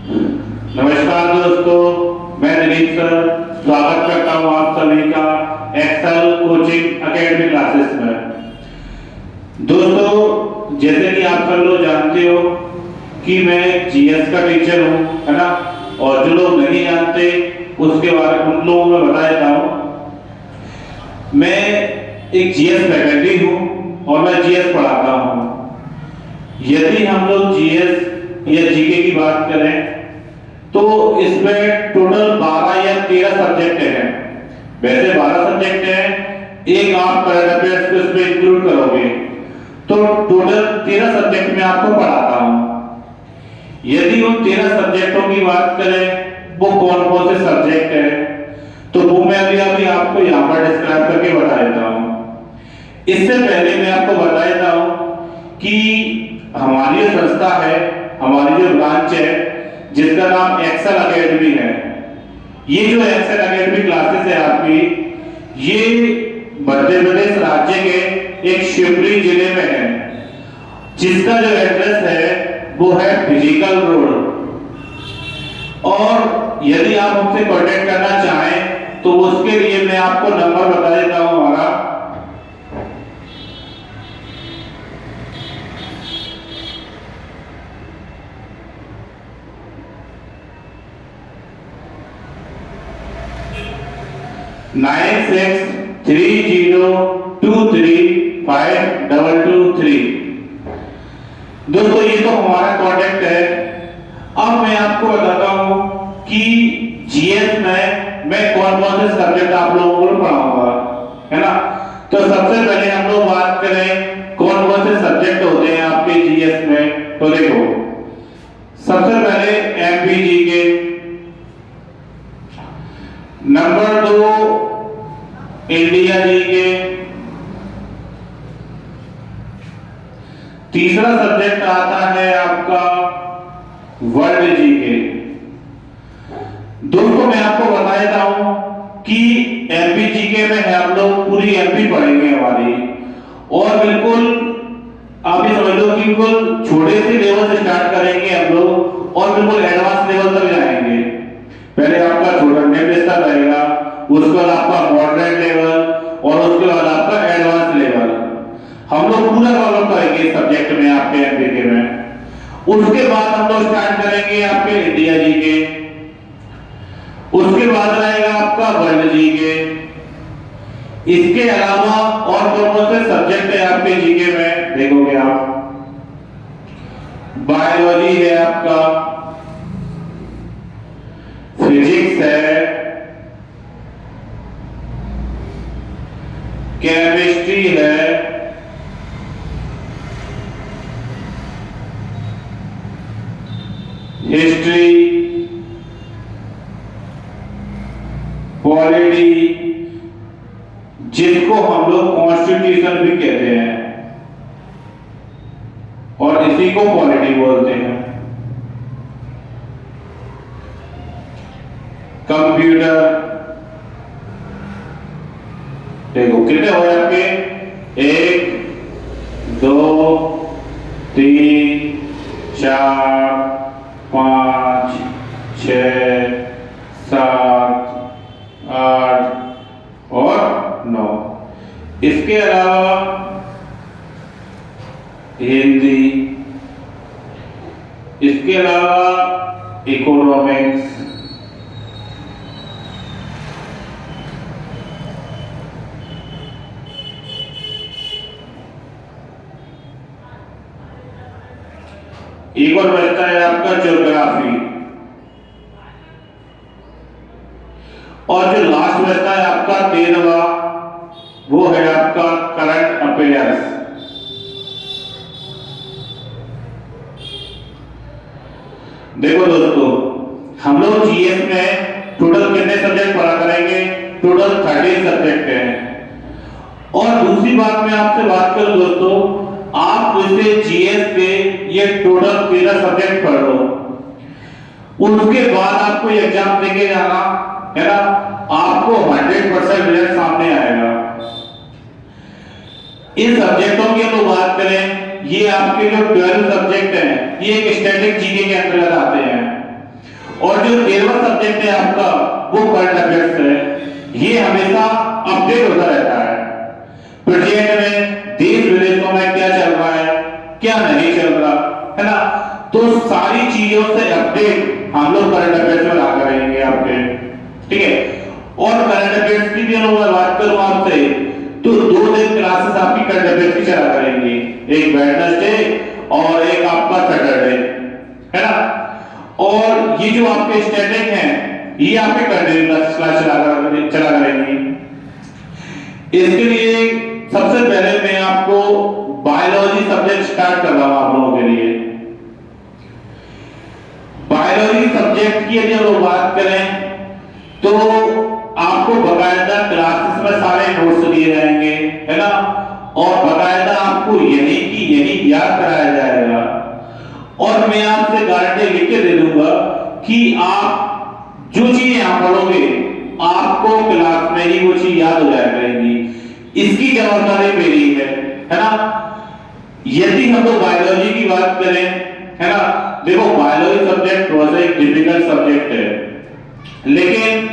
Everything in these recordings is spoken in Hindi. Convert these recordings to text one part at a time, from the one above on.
नमस्कार दोस्तों, मैं दिलीप सर स्वागत करता हूं आप सभी का एक्सेल कोचिंग एकेडमी क्लासेस में। दोस्तों, जैसे कि आप सब लोग जानते हो कि मैं जीएस का टीचर हूं, है ना। और जो लोग नहीं जानते उसके बारे में उन लोगों में बता देता हूं। मैं एक जीएस फैकल्टी हूं और मैं जीएस पढ़ाता हूं। यदि हम लोग जीएस या जीके की बात करें तो इसमें टोटल 12 या 13 सब्जेक्ट हैं। वैसे 12 सब्जेक्ट हैं, एक आप करंट अफेयर्स को इसमें इंक्लूड करोगे तो टोटल 13 सब्जेक्ट में आपको पढ़ाता हूं। यदि उन 13 सब्जेक्टों की बात करें वो कौन कौन से सब्जेक्ट है तो वो मैं अभी आपको यहाँ पर डिस्क्राइब करके बता देता हूँ। इससे पहले मैं आपको बता देता हूँ कि हमारी जो संस्था है, हमारी जो ब्रांच है जिसका नाम एक्सेल एकेडमी है, ये जो एक्सेल एकेडमी क्लासेस है आपकी, ये मध्य प्रदेश राज्य के एक शिवपुरी जिले में है, जिसका जो एड्रेस है वो है फिजिकल रोड। और यदि आप हमसे कांटेक्ट करना चाहें तो उसके लिए मैं आपको नंबर बता देता हूं हमारा। नाइन 630235223। दोस्तों, ये तो हमारा कांटेक्ट है। अब मैं आपको बताता हूं कि जीएस में मैं कौन कौन से सब्जेक्ट आप लोगों को पढ़ाऊंगा, है ना। तो सबसे पहले हम लोग बात करें कौन कौन से सब्जेक्ट होते हैं आपके जीएस में। तो देखो, सबसे पहले एमपीजी के, नंबर 2 इंडिया जी के, तीसरा सब्जेक्ट आता है आपका वर्ल्ड जी के। दोस्तों, मैं आपको बता देता हूं कि एमपी जी के में हम लोग पूरी एमपी पढ़ेंगे हमारी, और बिल्कुल आप ये समझ लो कि बिल्कुल छोटे से लेवल से स्टार्ट करेंगे हम लोग और बिल्कुल एडवांस लेवल तक जाएंगे। पहले आपका छोटा इंटरमीडिएट स्तर रहेगा, उसके बाद आपका मॉडरेट लेवल और उसके बाद आपका एडवांस लेवल। हम लोग पूरा कवर करेंगे इस सब्जेक्ट में आपके एमपीके में। उसके बाद हम लोग स्टार्ट करेंगे आपके इंडिया जी के, उसके बाद रहेगा आपका वर्ल्ड जी के। इसके अलावा और कौन कौन से सब्जेक्ट है आपके जीके में देखोगे आप, बायोलॉजी है आपका, फिजिक्स है, केमिस्ट्री है, हिस्ट्री, पॉलिटी, जिसको हम लोग कॉन्स्टिट्यूशन भी कहते हैं और इसी को पॉलिटी बोलते हैं, कंप्यूटर। देखो कितने हो आपके, 1 2 3 4 5 6 7 8 और 9। इसके अलावा हिंदी, इसके अलावा इकोनॉमिक्स, एक और बचता है आपका ज्योग्राफी, और जो लास्ट बचता है आपका 13वां, वो है आपका करंट अफेयर्स। देखो दोस्तों, हम लोग जीएस में टोटल कितने सब्जेक्ट पढ़ा करेंगे, टोटल 13 सब्जेक्ट हैं। और दूसरी बात मैं आपसे बात करूं दोस्तों, आप जैसे जीएस के ये टोटल 13 सब्जेक्ट पढ़ लो, उसके बाद आपको एग्जाम देके जाना है ना, आपको 100% रिजल्ट सामने आएगा। इन सब्जेक्टों की हम बात करें, ये आपके जो 12 सब्जेक्ट हैं ये एक स्टैटिक जीके के अंतर्गत आते हैं। और जो 13वां सब्जेक्ट है आपका वो करंट अफेयर्स है। ये हमेशा अपडेट होता रहता है, प्रेजेंट में देश विदेशों में क्या चल रहा है, क्या नहीं चल रहा है ना। तो सारी चीजों से अपडेट हम लोग करंट अफेयर्स में ला करेंगे आपके, ठीक है। और करंट अफेयर्स की भी अगर मैं बात करूं आपसे तो 2 दिन क्लासेस आपकी करंट अफेयर्स की चला करेंगे, एक वेडनेसडे और एक आपका सैटरडे, है ना। और ये जो आपके स्टैटिक हैं ये आपके कंटिन्यू क्लास चला करेंगे। इसके लिए सबसे पहले मैं आपको बायोलॉजी सब्जेक्ट स्टार्ट कर रहा हूं आप लोगों के लिए। बायोलॉजी सब्जेक्ट की यदि हम बात करें तो आपको बकायदा क्लासेस में सारे नोट्स दिए जाएंगे, है ना, और बकायदा आपको यही की यही याद कराया जाएगा। और मैं आपसे गारंटी लिख के दे दूंगा कि आप जो चीज यहां पढ़ोगे आपको क्लास में ही वो चीज याद हो जाया करेगी। इसकी जवाबदारी मेरी है ना। यदि हम लोग बायोलॉजी की बात करें, है ना, देखो बायोलॉजी सब्जेक्ट थोड़ा सा एक डिफिकल्ट सब्जेक्ट है, लेकिन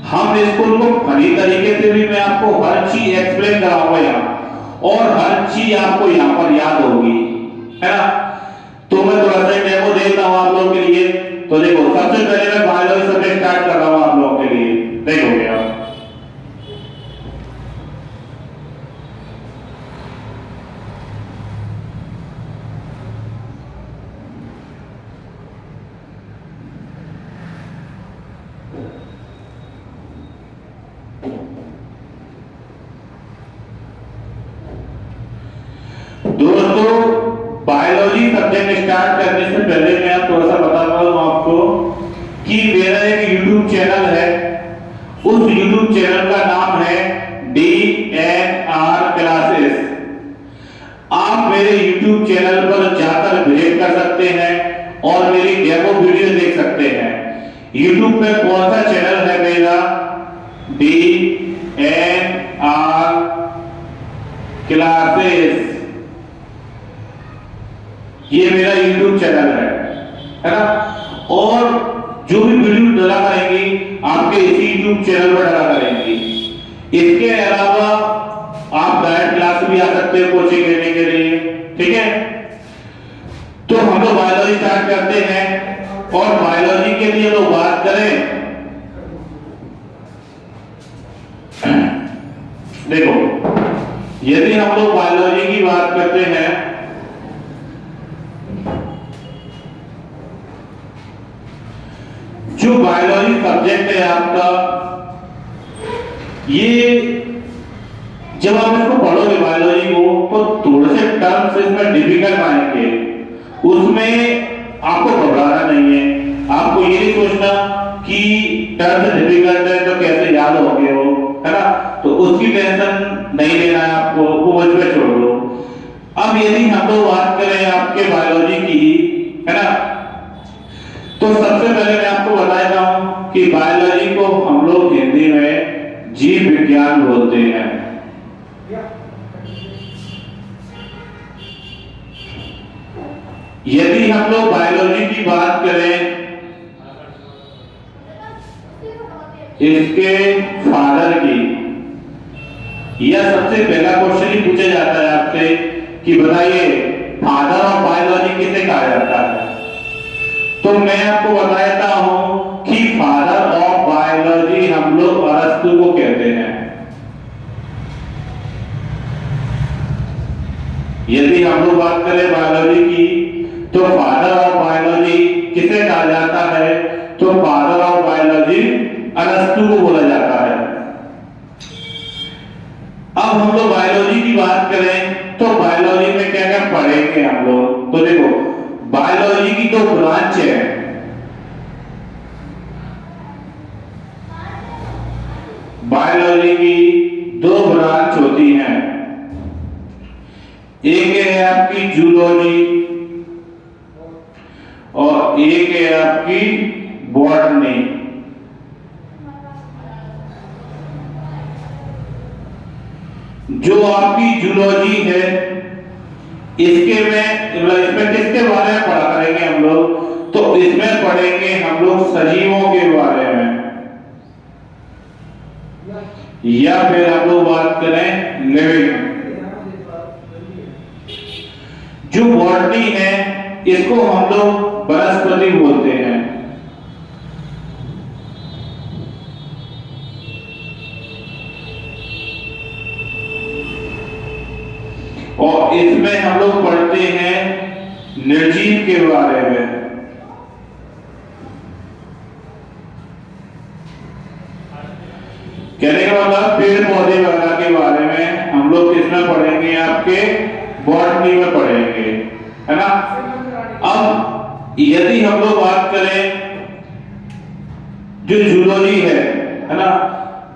हम इसको फनी तरीके से भी मैं आपको हर चीज एक्सप्लेन कराऊंगा यहाँ, और हर चीज आपको यहाँ पर याद होगी, है ना। तो मैं थोड़ा सा डेमो देता हूँ आप लोगों के लिए। तो देखो सबसे पहले मैं बायोलॉजी सब्जेक्ट स्टार्ट कर रहा हूँ आप लोगों के लिए, देखोगे आप। दोस्तों बायोलॉजी सब्जेक्ट स्टार्ट करने से पहले मैं थोड़ा सा बताता हूं आपको कि मेरा एक YouTube चैनल है, उस YouTube चैनल का नाम है DNR क्लासेस। आप मेरे YouTube चैनल पर जाकर विजिट कर सकते हैं और मेरी डेमो वीडियो देख सकते हैं। YouTube पे कौन सा चैनल है मेरा, DNR क्लासेस, ये मेरा YouTube चैनल है ना। और जो भी वीडियो डाला करेंगी आपके इसी YouTube चैनल पर डाला करेंगी। इसके अलावा आप डायरेक्ट क्लास भी आ सकते हैं कोचिंग लेने के लिए, ठीक है। तो हम लोग बायोलॉजी स्टार्ट करते हैं, और बायोलॉजी के लिए लोग बात करें, देखो यदि हम लोग बायोलॉजी की बात करते हैं जो बायोलॉजी सब्जेक्ट है आपका, ये जब आप इसको पढ़ोगे बायोलॉजी को तो थोड़े से टर्म्स इसमें डिफिकल्ट आएंगे, उसमें आपको घबराना नहीं है। आपको ये नहीं सोचना कि टर्म्स डिफिकल्ट है तो कैसे याद होंगे वो, है ना, तो उसकी टेंशन नहीं लेना है आपको, वो मुझ पे छोड़ दो। अब यदि हम लोग बात करें आपके बायोलॉजी की, है ना, तो सबसे पहले मैं आपको बताता हूं कि बायोलॉजी को हम लोग हिंदी में जीव विज्ञान बोलते हैं। यदि हम लोग बायोलॉजी की बात करें, इसके फादर की, यह सबसे पहला क्वेश्चन ही पूछा जाता है आपसे कि बताइए फादर ऑफ बायोलॉजी किसे कहा जाता है। तो मैं आपको बताता हूं कि फादर ऑफ बायोलॉजी हम लोग अरस्तु को कहते हैं। यदि हम लोग बात करें बायोलॉजी की तो फादर ऑफ बायोलॉजी किसे कहा जाता है, तो फादर ऑफ बायोलॉजी अरस्तु को बोला जाता है। अब हम लोग बायोलॉजी की बात करें तो बायोलॉजी में क्या क्या पढ़ेंगे हम लोग, तो देखो बायोलॉजी की 2 ब्रांच है। बायोलॉजी की 2 ब्रांच होती हैं, एक है आपकी जूलॉजी और एक है आपकी बॉटनी। जो आपकी जूलॉजी है इसके में इसमें किसके बारे में पढ़ा करेंगे हम लोग, तो इसमें पढ़ेंगे हम लोग सजीवों के बारे में, या फिर हम लोग बात करें लिविंग। जो बॉटनी है इसको हम लोग वनस्पति बोलते हैं, और इसमें हम लोग पढ़ते हैं निर्जीव के बारे में। कहने का मतलब पेड़ पौधे वगैरह के बारे में हम लोग किसमें पढ़ेंगे, आपके बॉटनी में पढ़ेंगे, है ना। अब यदि हम लोग बात करें जो जूलॉजी है ना,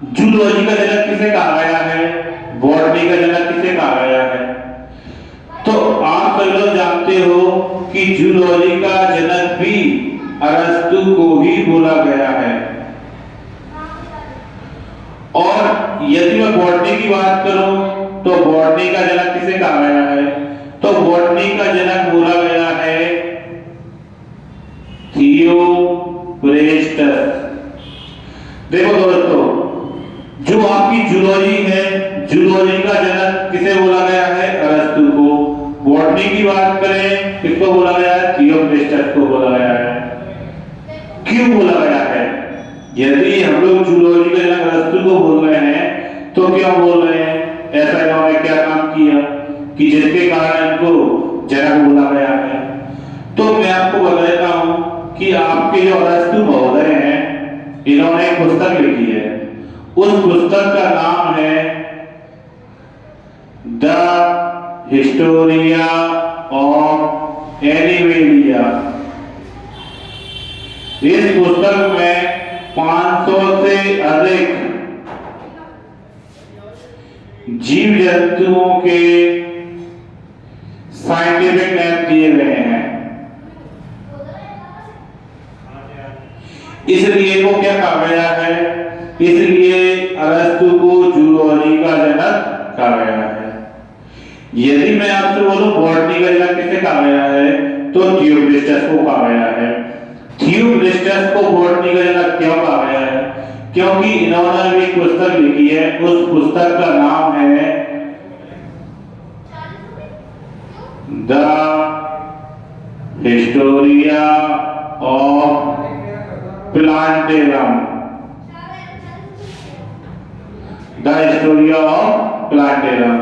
जूलॉजी का जनक किसे कहा गया है, बॉटनी का जनक किसे कहा गया है। तो आप सब लोग जानते हो कि जूलॉजी का जनक भी अरस्तु को ही बोला गया है। और यदि मैं बॉटनी की बात करूं तो बॉटनी का जनक किसे कहा गया है, तो बॉटनी का जनक बोला गया है थियोफ्रेस्टस। देखो दोस्तों, जो आपकी जूलॉजी है, जूलॉजी का जनक किसे बोला गया है, अरस्तु को। बॉटनी की बात करें किसको बोला गया है, थियोफ्रेस्टस को बोला गया है। क्यों बोला गया है, यदि हम लोग जूलॉजी का जनक अरस्तु को बोल रहे हैं तो क्यों बोल रहे हैं, ऐसा इन्होंने क्या काम किया कि जिसके कारण इनको जनक बोला गया है। तो मैं आपको बता देता हूं कि आपके जो अरस्तु महोदय हैं, इन्होंने एक पुस्तक लिखी है, उस पुस्तक का नाम है द हिस्टोरिया ऑफ एनिमेलिया। इस पुस्तक में 500 से अधिक जीव जंतुओं के साइंटिफिक नेम दिए गए हैं। इसलिए वो क्या कहा गया है, इसलिए अरस्तु को जूलॉजी का जनक कहा गया है। यदि मैं आपसे बोलूं बॉटनी का जनक किसे कहा गया है, तो थियोफ्रेस्टस को कहा गया है। थियोफ्रेस्टस को बॉटनी का जनक क्यों कहा गया है, क्योंकि इन्होंने एक पुस्तक लिखी है, उस पुस्तक का नाम है the Historia of plantarum. The Historia of plantarum.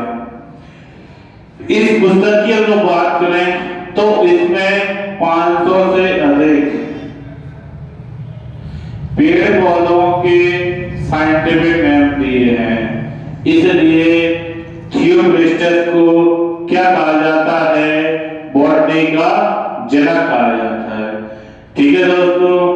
इस पुस्तक की अगर बात करें तो इसमें 500 से अधिक पेड़ पौधों के साइंटिफिक नेम दिए हैं। इसलिए थियोफ्रेस्टस को क्या कहा जाता है, बॉटनी का जनक कहा जाता है। ठीक है दोस्तों।